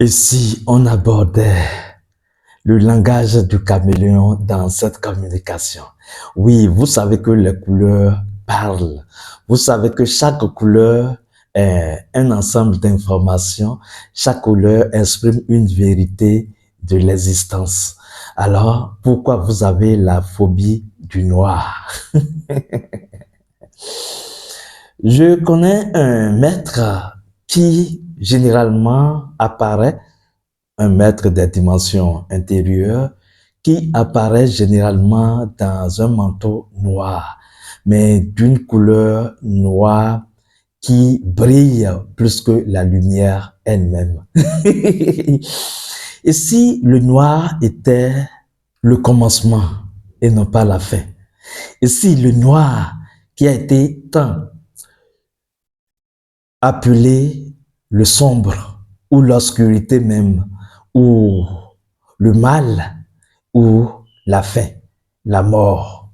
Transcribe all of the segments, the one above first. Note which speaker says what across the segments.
Speaker 1: Et si on abordait le langage du caméléon dans cette communication? Oui, vous savez que les couleurs parlent. Vous savez que chaque couleur est un ensemble d'informations. Chaque couleur exprime une vérité de l'existence. Alors, pourquoi vous avez la phobie du noir? Je connais un maître qui généralement apparaît, un maître des dimensions intérieures, qui apparaît généralement dans un manteau noir, mais d'une couleur noire qui brille plus que la lumière elle-même. Et si le noir était le commencement et non pas la fin? Et si le noir qui a été tant appelé le sombre ou l'obscurité même, ou le mal, ou la fin, la mort.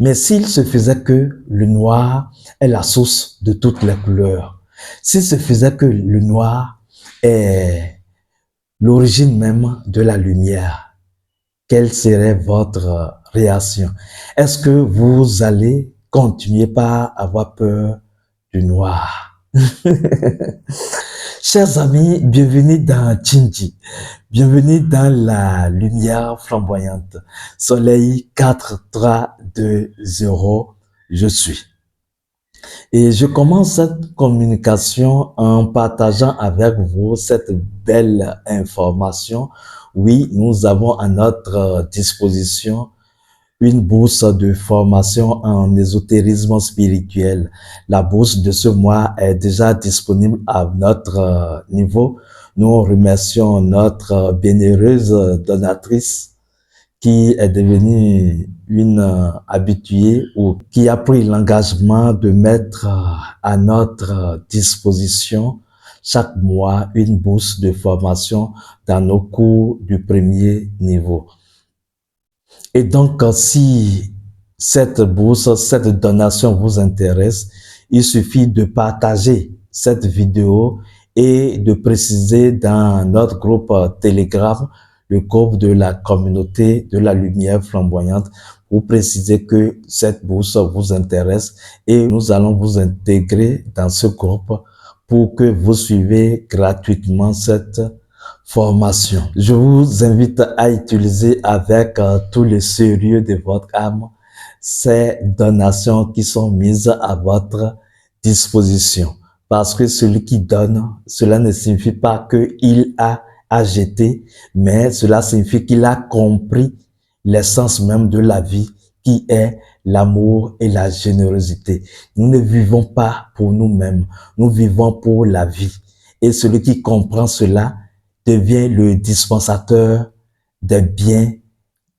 Speaker 1: Mais s'il se faisait que le noir est la source de toutes les couleurs, s'il se faisait que le noir est l'origine même de la lumière, quelle serait votre réaction? Est-ce que vous allez continuer par avoir peur du noir? Chers amis, bienvenue dans Chinji, bienvenue dans la lumière flamboyante. Soleil 4, 3, 2, 0, je suis. Et je commence cette communication en partageant avec vous cette belle information. Oui, nous avons à notre disposition une bourse de formation en ésotérisme spirituel. La bourse de ce mois est déjà disponible à notre niveau. Nous remercions notre bienheureuse donatrice qui est devenue une habituée ou qui a pris l'engagement de mettre à notre disposition chaque mois une bourse de formation dans nos cours du premier niveau. Et donc, si cette bourse, cette donation vous intéresse, il suffit de partager cette vidéo et de préciser dans notre groupe Telegram, le groupe de la communauté de la lumière flamboyante, pour préciser que cette bourse vous intéresse et nous allons vous intégrer dans ce groupe pour que vous suivez gratuitement cette formation. Je vous invite à utiliser avec tout le sérieux de votre âme ces donations qui sont mises à votre disposition. Parce que celui qui donne, cela ne signifie pas qu'il a à jeter, mais cela signifie qu'il a compris l'essence même de la vie qui est l'amour et la générosité. Nous ne vivons pas pour nous-mêmes, nous vivons pour la vie. Et celui qui comprend cela devient le dispensateur des biens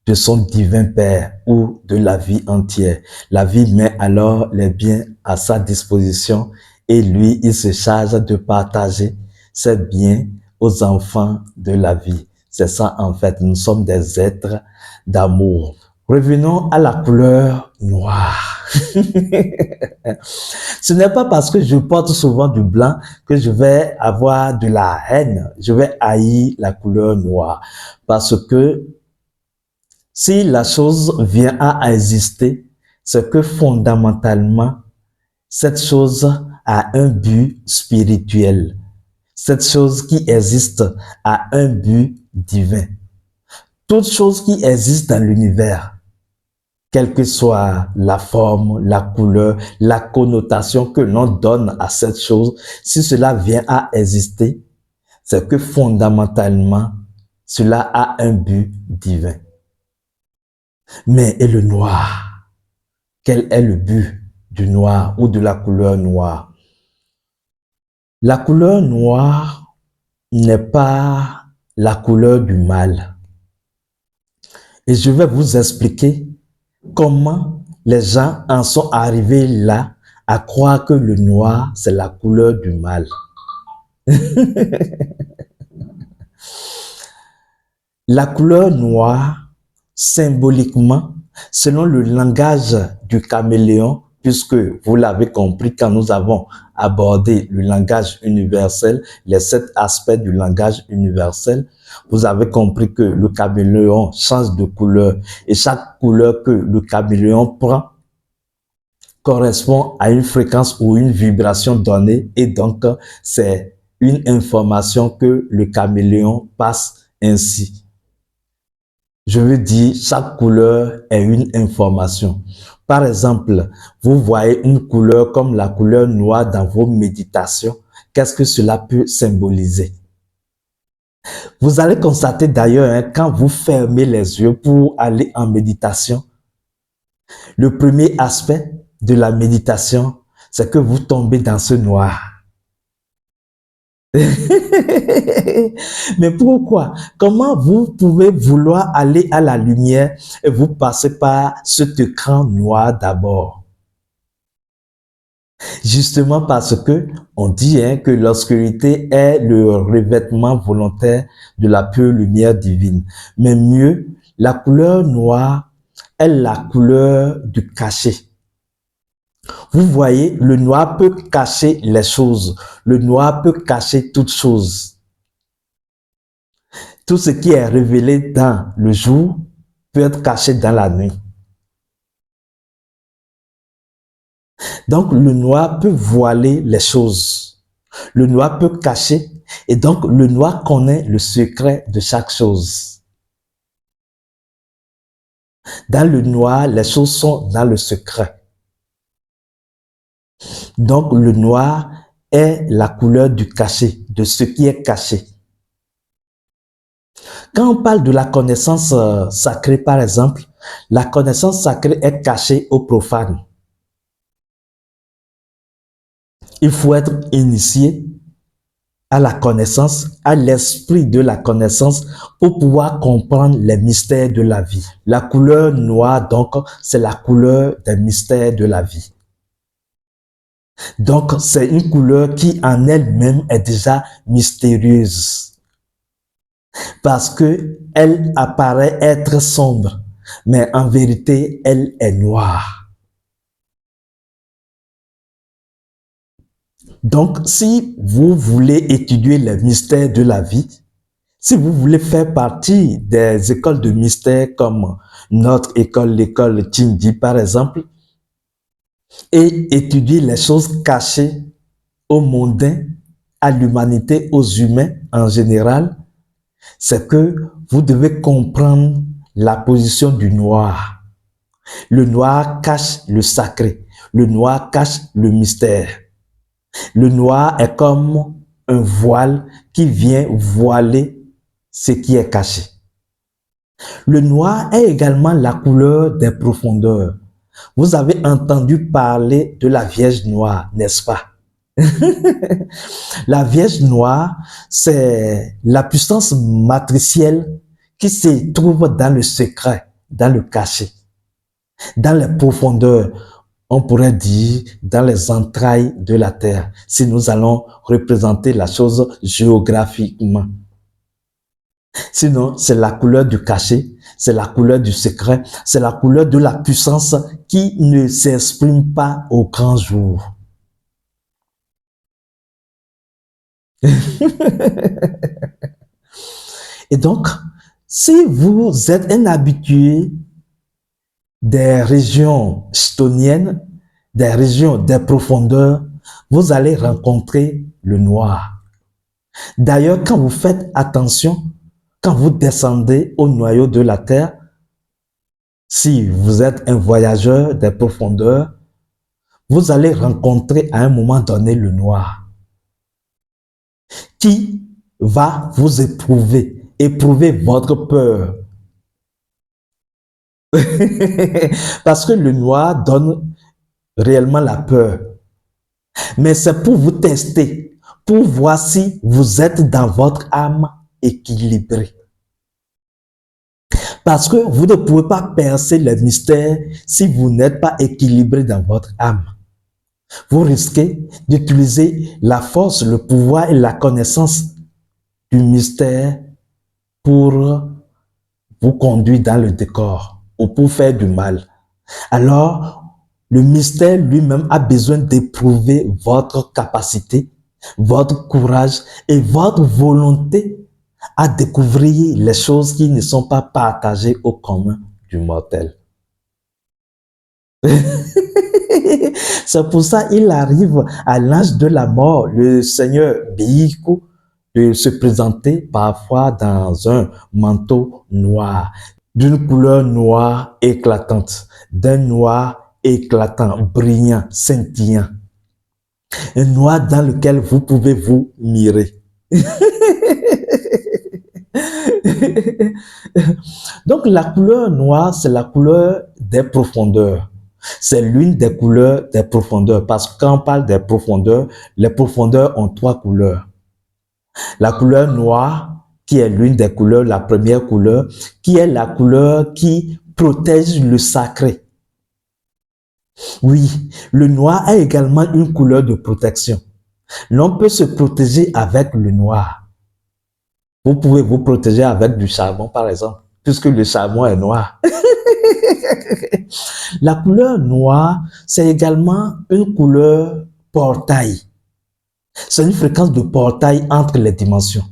Speaker 1: de son divin Père ou de la vie entière. La vie met alors les biens à sa disposition et lui, il se charge de partager ces biens aux enfants de la vie. C'est ça en fait, nous sommes des êtres d'amour. Revenons à la couleur noire. Ce n'est pas parce que je porte souvent du blanc que je vais avoir de la haine. Je vais haïr la couleur noire. Parce que si la chose vient à exister, c'est que fondamentalement, cette chose a un but spirituel. Cette chose qui existe a un but divin. Toute chose qui existe dans l'univers, quelle que soit la forme, la couleur, la connotation que l'on donne à cette chose, si cela vient à exister, c'est que fondamentalement, cela a un but divin. Mais et le noir? Quel est le but du noir ou de la couleur noire? La couleur noire n'est pas la couleur du mal. Et je vais vous expliquer comment les gens en sont arrivés là à croire que le noir, c'est la couleur du mal. La couleur noire, symboliquement, selon le langage du caméléon, puisque vous l'avez compris quand nous avons abordé le langage universel, les 7 aspects du langage universel, vous avez compris que le caméléon change de couleur et chaque couleur que le caméléon prend correspond à une fréquence ou une vibration donnée et donc c'est une information que le caméléon passe ainsi. Je veux dire, chaque couleur est une information. Par exemple, vous voyez une couleur comme la couleur noire dans vos méditations. Qu'est-ce que cela peut symboliser? Vous allez constater d'ailleurs, quand vous fermez les yeux pour aller en méditation, le premier aspect de la méditation, c'est que vous tombez dans ce noir. Mais pourquoi? Comment vous pouvez vouloir aller à la lumière et vous passez par cet écran noir d'abord? Justement parce que on dit que l'obscurité est le revêtement volontaire de la pure lumière divine. Mais mieux, la couleur noire est la couleur du cachet. Vous voyez, le noir peut cacher les choses. Le noir peut cacher toutes choses. Tout ce qui est révélé dans le jour peut être caché dans la nuit. Donc, le noir peut voiler les choses. Le noir peut cacher. Et donc, le noir connaît le secret de chaque chose. Dans le noir, les choses sont dans le secret. Donc, le noir est la couleur du cachet, de ce qui est caché. Quand on parle de la connaissance sacrée, par exemple, la connaissance sacrée est cachée aux profanes. Il faut être initié à la connaissance, à l'esprit de la connaissance pour pouvoir comprendre les mystères de la vie. La couleur noire, donc, c'est la couleur des mystères de la vie. Donc, c'est une couleur qui en elle-même est déjà mystérieuse. Parce que elle apparaît être sombre, mais en vérité, elle est noire. Donc, si vous voulez étudier les mystères de la vie, si vous voulez faire partie des écoles de mystères comme notre école, l'école Tindi par exemple, et étudier les choses cachées aux mondains, à l'humanité, aux humains en général, c'est que vous devez comprendre la position du noir. Le noir cache le sacré. Le noir cache le mystère. Le noir est comme un voile qui vient voiler ce qui est caché. Le noir est également la couleur des profondeurs. Vous avez entendu parler de la Vierge noire, n'est-ce pas? La Vierge noire, c'est la puissance matricielle qui se trouve dans le secret, dans le cachet, dans les profondeurs. On pourrait dire dans les entrailles de la terre, si nous allons représenter la chose géographiquement. Sinon, c'est la couleur du cachet, c'est la couleur du secret, c'est la couleur de la puissance qui ne s'exprime pas au grand jour. Et donc, si vous êtes un habitué des régions stoniennes, des régions des profondeurs, vous allez rencontrer le noir. D'ailleurs, quand vous faites attention, quand vous descendez au noyau de la terre, si vous êtes un voyageur des profondeurs, vous allez rencontrer à un moment donné le noir qui va vous éprouver votre peur. Parce que le noir donne réellement la peur. Mais c'est pour vous tester, pour voir si vous êtes dans votre âme équilibrée. Parce que vous ne pouvez pas percer les mystères si vous n'êtes pas équilibré dans votre âme. Vous risquez d'utiliser la force, le pouvoir et la connaissance du mystère pour vous conduire dans le décor ou pour faire du mal. Alors, Le mystère lui-même a besoin d'éprouver votre capacité, votre courage et votre volonté à découvrir les choses qui ne sont pas partagées au commun du mortel. C'est pour ça qu'il arrive à l'âge de la mort, le Seigneur Biku, de se présenter parfois dans un manteau noir, d'une couleur noire éclatante, d'un noir éclatant, brillant, scintillant. Un noir dans lequel vous pouvez vous mirer. Donc la couleur noire, c'est la couleur des profondeurs. C'est l'une des couleurs des profondeurs. Parce que quand on parle des profondeurs, les profondeurs ont trois couleurs. La couleur noire, qui est l'une des couleurs, la première couleur, qui est la couleur qui protège le sacré. Oui, le noir a également une couleur de protection. L'on peut se protéger avec le noir. Vous pouvez vous protéger avec du charbon, par exemple, puisque le charbon est noir. La couleur noire, c'est également une couleur portail. C'est une fréquence de portail entre les dimensions.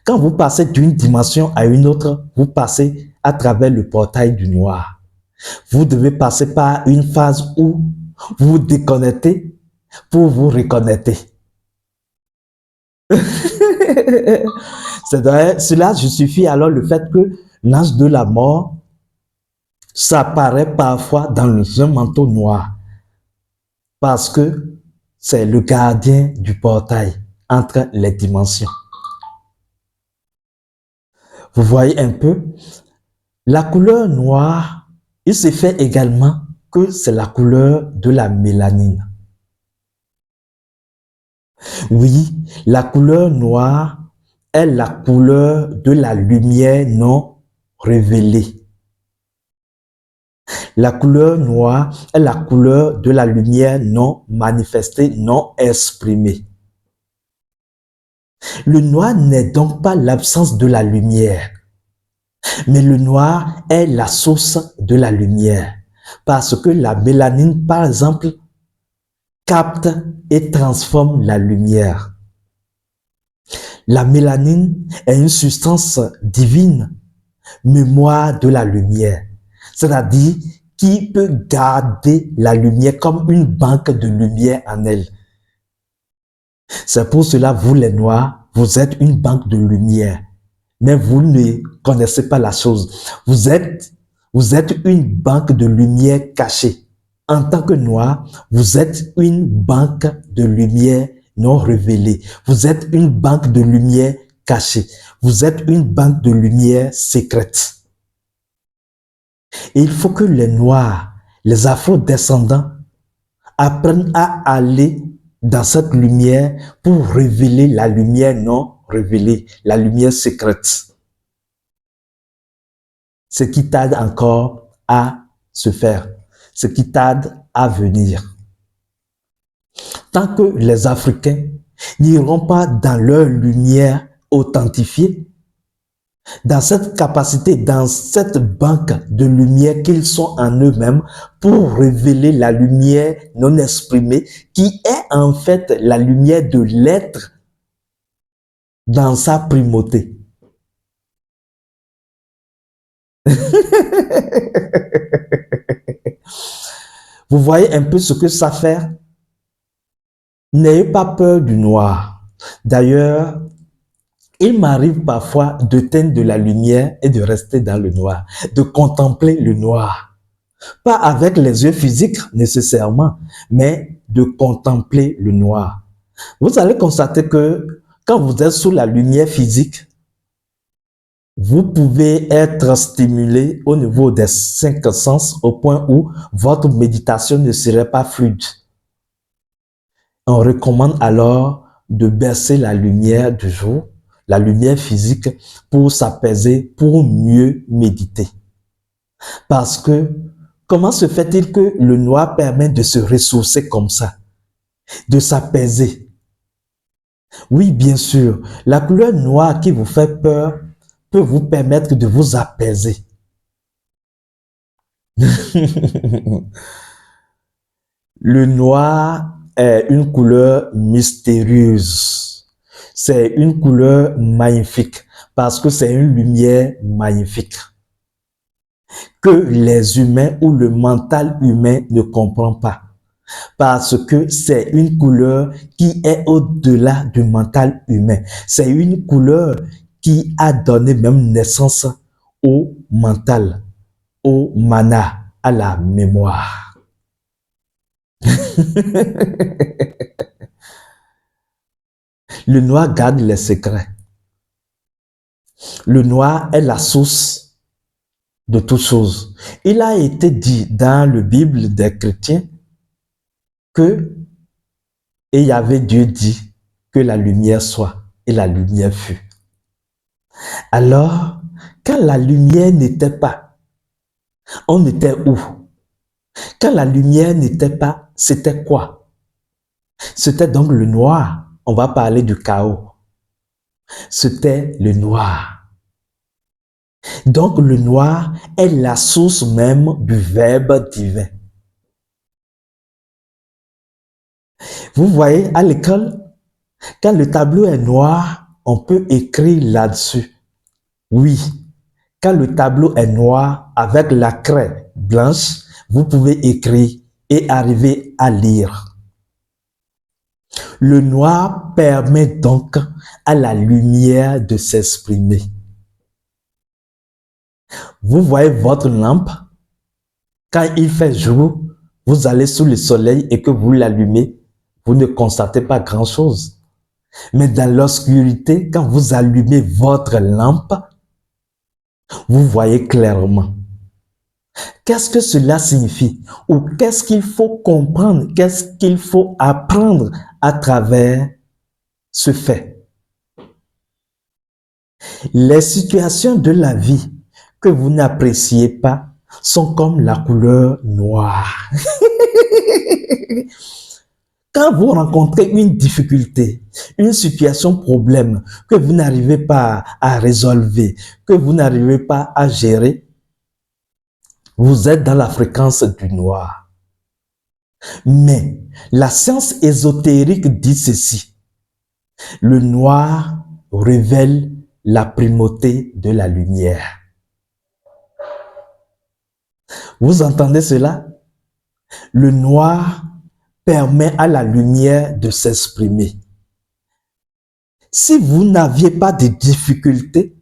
Speaker 1: Quand vous passez d'une dimension à une autre, vous passez à travers le portail du noir. Vous devez passer par une phase où vous vous déconnectez pour vous reconnecter. Cela justifie alors le fait que l'ange de la mort s'apparaît parfois dans un manteau noir parce que c'est le gardien du portail entre les dimensions. Vous voyez un peu, la couleur noire, il se fait également que c'est la couleur de la mélanine. Oui, la couleur noire est la couleur de la lumière non révélée. La couleur noire est la couleur de la lumière non manifestée, non exprimée. Le noir n'est donc pas l'absence de la lumière, mais le noir est la source de la lumière. Parce que la mélanine, par exemple, capte et transforme la lumière. La mélanine est une substance divine, mémoire de la lumière, c'est-à-dire qui peut garder la lumière comme une banque de lumière en elle. C'est pour cela, vous les noirs, vous êtes une banque de lumière, mais vous ne connaissez pas la chose. Vous êtes une banque de lumière cachée. En tant que noir, vous êtes une banque de lumière non révélée. Vous êtes une banque de lumière cachée. Vous êtes une banque de lumière secrète. Et il faut que les noirs, les afro-descendants, apprennent à aller dans cette lumière pour révéler la lumière non révélée, la lumière secrète. Ce qui tarde encore à se faire, ce qui tarde à venir. Tant que les Africains n'iront pas dans leur lumière authentifiée, dans cette capacité, dans cette banque de lumière qu'ils sont en eux-mêmes pour révéler la lumière non exprimée qui est en fait la lumière de l'être dans sa primauté. Vous voyez un peu ce que ça fait? N'ayez pas peur du noir. D'ailleurs, il m'arrive parfois de teindre de la lumière et de rester dans le noir, de contempler le noir. Pas avec les yeux physiques nécessairement, mais de contempler le noir. Vous allez constater que quand vous êtes sous la lumière physique, vous pouvez être stimulé au niveau des 5 sens au point où votre méditation ne serait pas fluide. On recommande alors de baisser la lumière du jour, la lumière physique, pour s'apaiser, pour mieux méditer. Parce que, comment se fait-il que le noir permet de se ressourcer comme ça, de s'apaiser? Oui, bien sûr, la couleur noire qui vous fait peur peut vous permettre de vous apaiser. Le noir est une couleur mystérieuse. C'est une couleur magnifique parce que c'est une lumière magnifique que les humains ou le mental humain ne comprend pas. Parce que c'est une couleur qui est au-delà du mental humain. C'est une couleur qui a donné même naissance au mental, au mana, à la mémoire. Le noir garde les secrets. Le noir est la source de toutes choses. Il a été dit dans la Bible des chrétiens que, et Yahvé Dieu dit que la lumière soit, et la lumière fut. Alors, quand la lumière n'était pas, on était où? Quand la lumière n'était pas, c'était quoi? C'était donc le noir. On va parler du chaos. C'était le noir. Donc le noir est la source même du verbe divin. Vous voyez, à l'école, quand le tableau est noir, on peut écrire là-dessus. Oui, quand le tableau est noir avec la craie blanche, vous pouvez écrire et arriver à lire. Le noir permet donc à la lumière de s'exprimer. Vous voyez votre lampe, quand il fait jour, vous allez sous le soleil et que vous l'allumez, vous ne constatez pas grand-chose. Mais dans l'obscurité, quand vous allumez votre lampe, vous voyez clairement. Qu'est-ce que cela signifie? Ou qu'est-ce qu'il faut comprendre? Qu'est-ce qu'il faut apprendre à travers ce fait? Les situations de la vie que vous n'appréciez pas sont comme la couleur noire. Quand vous rencontrez une difficulté, une situation problème que vous n'arrivez pas à résolver, que vous n'arrivez pas à gérer, vous êtes dans la fréquence du noir. Mais la science ésotérique dit ceci. Le noir révèle la primauté de la lumière. Vous entendez cela? Le noir permet à la lumière de s'exprimer. Si vous n'aviez pas de difficultés,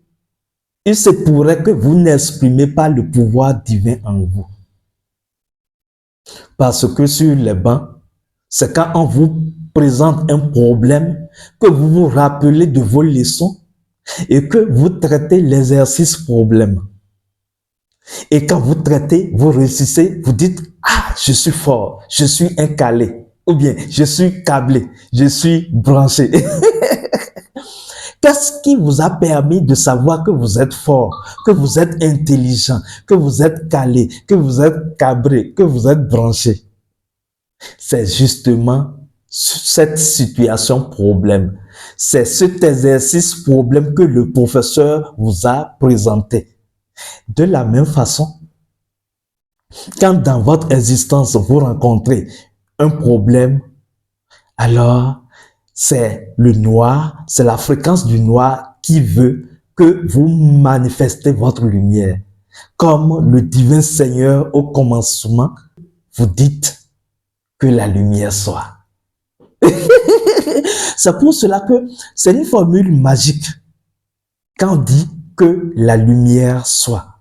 Speaker 1: il se pourrait que vous n'exprimez pas le pouvoir divin en vous. Parce que sur les bancs, c'est quand on vous présente un problème que vous vous rappelez de vos leçons et que vous traitez l'exercice problème. Et quand vous traitez, vous réussissez, vous dites « Ah, je suis fort, je suis un calé » ou bien « Je suis câblé, je suis branché ». Qu'est-ce qui vous a permis de savoir que vous êtes fort, que vous êtes intelligent, que vous êtes calé, que vous êtes câblé, que vous êtes branché? C'est justement cette situation problème. C'est cet exercice problème que le professeur vous a présenté. De la même façon, quand dans votre existence vous rencontrez un problème, alors c'est le noir, c'est la fréquence du noir qui veut que vous manifestez votre lumière. Comme le divin Seigneur au commencement, vous dites que la lumière soit. C'est pour cela que c'est une formule magique quand on dit que la lumière soit.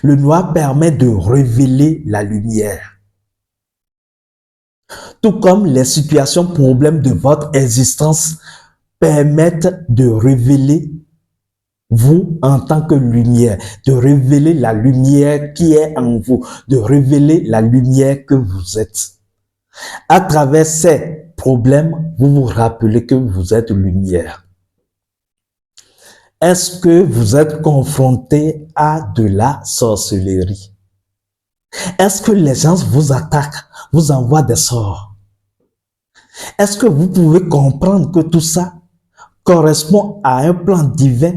Speaker 1: Le noir permet de révéler la lumière. Tout comme les situations problèmes de votre existence permettent de révéler vous en tant que lumière, de révéler la lumière qui est en vous, de révéler la lumière que vous êtes. À travers ces problèmes, vous vous rappelez que vous êtes lumière. Est-ce que vous êtes confronté à de la sorcellerie? Est-ce que les gens vous attaquent, vous envoient des sorts? Est-ce que vous pouvez comprendre que tout ça correspond à un plan divin,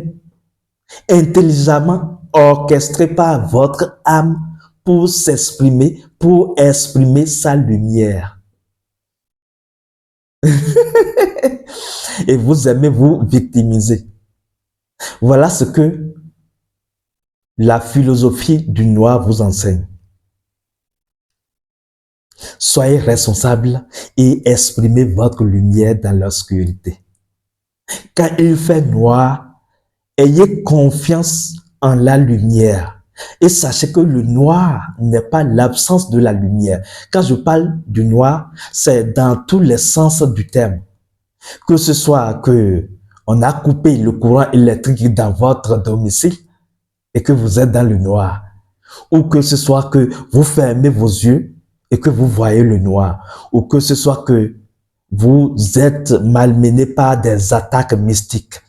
Speaker 1: intelligemment orchestré par votre âme pour s'exprimer, pour exprimer sa lumière. Et vous aimez vous victimiser. Voilà ce que la philosophie du noir vous enseigne. Soyez responsable et exprimez votre lumière dans l'obscurité. Quand il fait noir, ayez confiance en la lumière. Et sachez que le noir n'est pas l'absence de la lumière. Quand je parle du noir, c'est dans tous les sens du terme. Que ce soit que on a coupé le courant électrique dans votre domicile et que vous êtes dans le noir, ou que ce soit que vous fermez vos yeux et que vous voyez le noir, ou que ce soit que vous êtes malmené par des attaques mystiques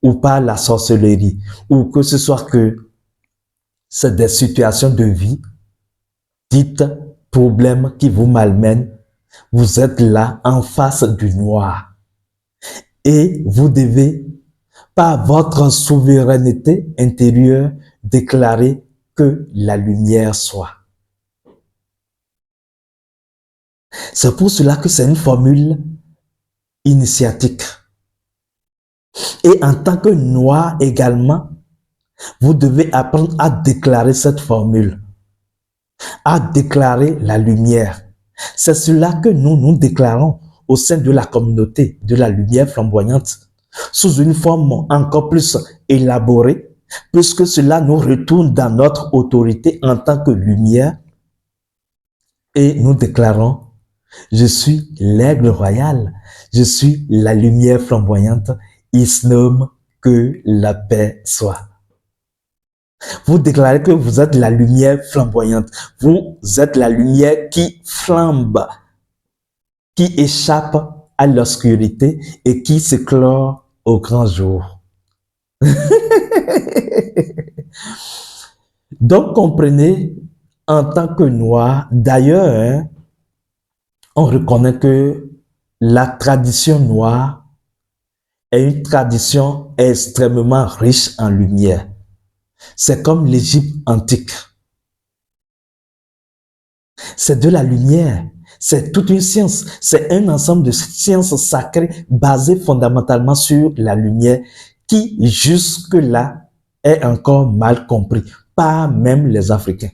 Speaker 1: ou par la sorcellerie, ou que ce soit que c'est des situations de vie, dites problèmes qui vous malmènent, vous êtes là en face du noir. Et vous devez, par votre souveraineté intérieure, déclarer que la lumière soit. C'est pour cela que c'est une formule initiatique. Et en tant que noir également, vous devez apprendre à déclarer cette formule, à déclarer la lumière. C'est cela que nous déclarons au sein de la communauté de la lumière flamboyante, sous une forme encore plus élaborée, puisque cela nous retourne dans notre autorité en tant que lumière. Et nous déclarons: je suis l'aigle royal, je suis la lumière flamboyante, il se nomme que la paix soit. Vous déclarez que vous êtes la lumière flamboyante, vous êtes la lumière qui flambe, qui échappe à l'obscurité et qui s'éclore au grand jour. Donc comprenez, en tant que noir, d'ailleurs, on reconnaît que la tradition noire est une tradition extrêmement riche en lumière. C'est comme l'Égypte antique. C'est de la lumière. C'est toute une science. C'est un ensemble de sciences sacrées basées fondamentalement sur la lumière qui, jusque-là, est encore mal compris par même les Africains.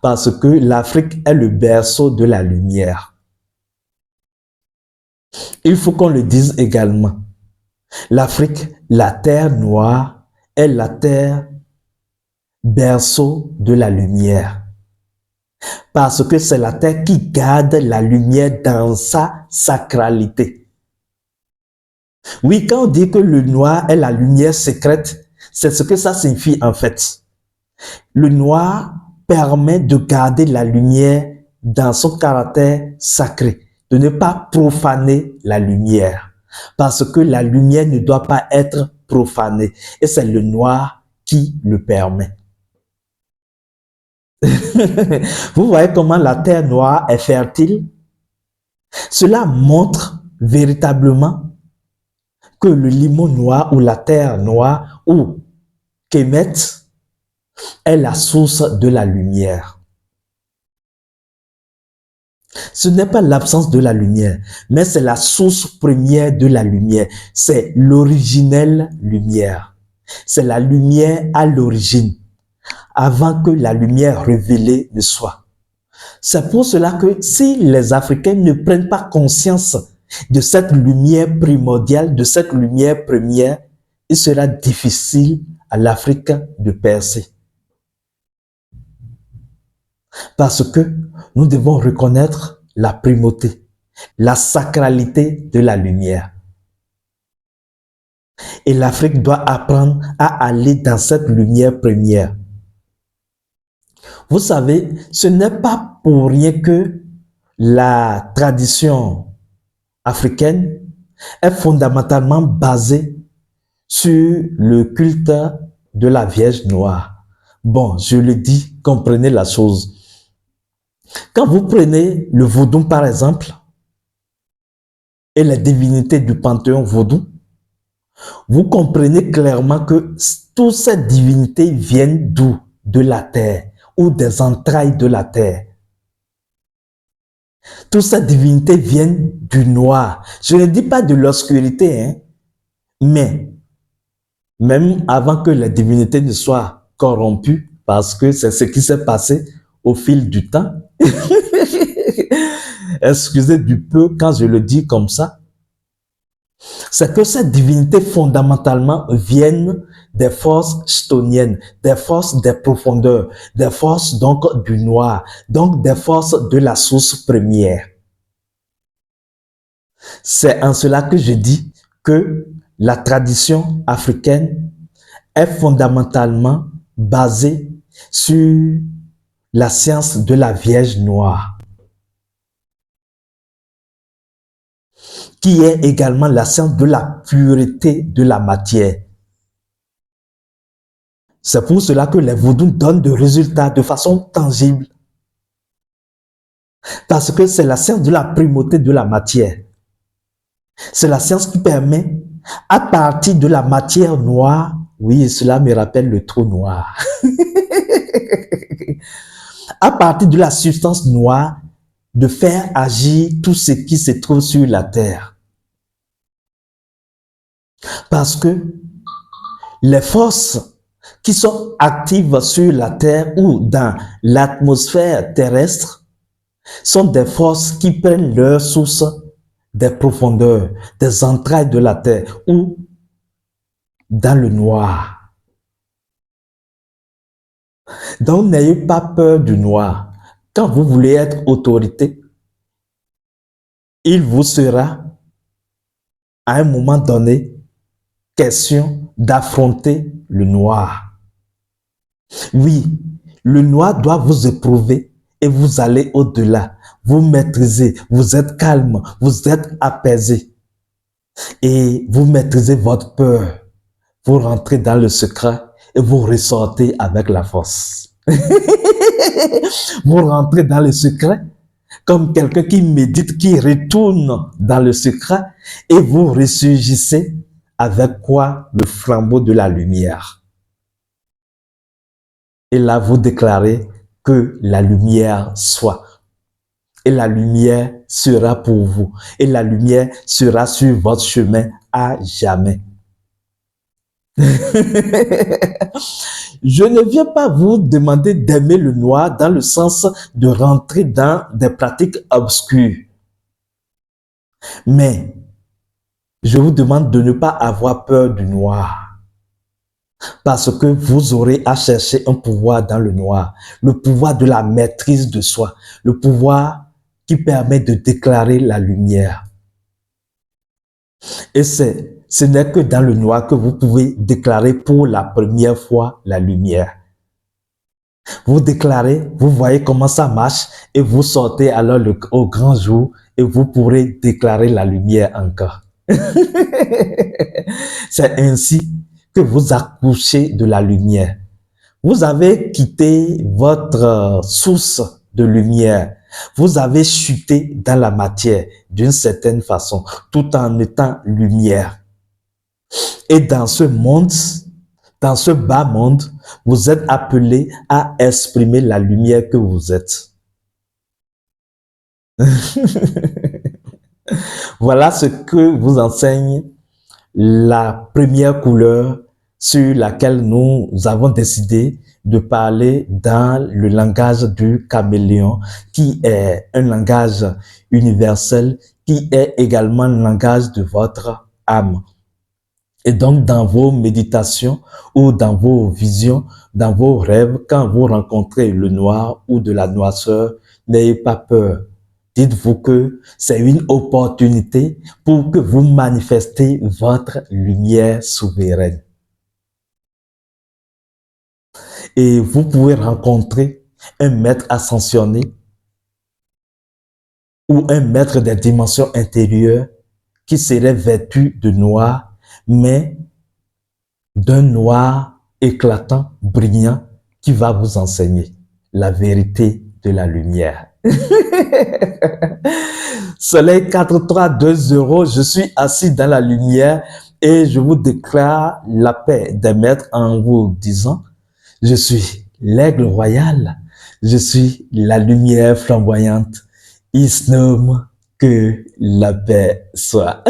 Speaker 1: Parce que l'Afrique est le berceau de la lumière. Il faut qu'on le dise également. L'Afrique, la terre noire, est la terre berceau de la lumière. Parce que c'est la terre qui garde la lumière dans sa sacralité. Oui, quand on dit que le noir est la lumière secrète, c'est ce que ça signifie en fait. Le noir permet de garder la lumière dans son caractère sacré, de ne pas profaner la lumière. Parce que la lumière ne doit pas être profanée. Et c'est le noir qui le permet. Vous voyez comment la terre noire est fertile? Cela montre véritablement que le limon noir ou la terre noire ou Kemet est la source de la lumière. Ce n'est pas l'absence de la lumière, mais c'est la source première de la lumière. C'est l'originelle lumière. C'est la lumière à l'origine, avant que la lumière révélée ne soit. C'est pour cela que si les Africains ne prennent pas conscience de cette lumière primordiale, de cette lumière première, il sera difficile à l'Afrique de percer. Parce que nous devons reconnaître la primauté, la sacralité de la lumière. Et l'Afrique doit apprendre à aller dans cette lumière première. Vous savez, ce n'est pas pour rien que la tradition africaine est fondamentalement basée sur le culte de la Vierge Noire. Bon, je le dis, comprenez la chose. Quand vous prenez le vaudou par exemple, et les divinités du panthéon vaudou, Vous comprenez clairement que toutes ces divinités viennent d'où? De la terre ou des entrailles de la terre. Toutes ces divinités viennent du noir. Je ne dis pas de l'obscurité, hein, mais même avant que les divinités ne soient corrompues, parce que c'est ce qui s'est passé au fil du temps. Excusez du peu quand je le dis comme ça. C'est que ces divinités fondamentalement viennent des forces stoniennes, des forces des profondeurs, des forces donc du noir, donc des forces de la source première. C'est en cela que je dis que la tradition africaine est fondamentalement basée sur la science de la Vierge noire, qui est également la science de la pureté de la matière. C'est pour cela que les vaudous donnent des résultats de façon tangible. Parce que c'est la science de la primauté de la matière. C'est la science qui permet, à partir de la matière noire, oui, cela me rappelle le trou noir, à partir de la substance noire, de faire agir tout ce qui se trouve sur la terre. Parce que les forces qui sont actives sur la terre ou dans l'atmosphère terrestre sont des forces qui prennent leur source des profondeurs, des entrailles de la terre ou dans le noir. Donc, n'ayez pas peur du noir. Quand vous voulez être autorité, il vous sera, à un moment donné, question d'affronter le noir. Oui, le noir doit vous éprouver et vous allez au-delà. Vous maîtrisez, vous êtes calme, vous êtes apaisé et vous maîtrisez votre peur. Vous rentrez dans le secret et vous ressortez avec la force. Vous rentrez dans le secret comme quelqu'un qui médite, qui retourne dans le secret et vous ressurgissez avec quoi? Le flambeau de la lumière. Et là, vous déclarez que la lumière soit. Et la lumière sera pour vous. Et la lumière sera sur votre chemin à jamais. Je ne viens pas vous demander d'aimer le noir dans le sens de rentrer dans des pratiques obscures. Mais je vous demande de ne pas avoir peur du noir. Parce que vous aurez à chercher un pouvoir dans le noir. Le pouvoir de la maîtrise de soi. Le pouvoir qui permet de déclarer la lumière. Et ce n'est que dans le noir que vous pouvez déclarer pour la première fois la lumière. Vous déclarez, vous voyez comment ça marche et vous sortez alors au grand jour et vous pourrez déclarer la lumière encore. C'est ainsi que vous accouchez de la lumière. Vous avez quitté votre source de lumière. Vous avez chuté dans la matière d'une certaine façon, tout en étant lumière. Et dans ce monde, dans ce bas monde, vous êtes appelé à exprimer la lumière que vous êtes. Voilà ce que vous enseigne la première couleur sur laquelle nous avons décidé de parler dans le langage du caméléon, qui est un langage universel, qui est également le langage de votre âme. Et donc, dans vos méditations ou dans vos visions, dans vos rêves, quand vous rencontrez le noir ou de la noirceur, n'ayez pas peur. Dites-vous que c'est une opportunité pour que vous manifestez votre lumière souveraine. Et vous pouvez rencontrer un maître ascensionné ou un maître des dimensions intérieures qui serait vêtu de noir, mais d'un noir éclatant, brillant, qui va vous enseigner la vérité de la lumière. Soleil 4320, je suis assis dans la lumière et je vous déclare la paix des maîtres en vous disant, je suis l'aigle royal, je suis la lumière flamboyante, il se nomme que la paix soit.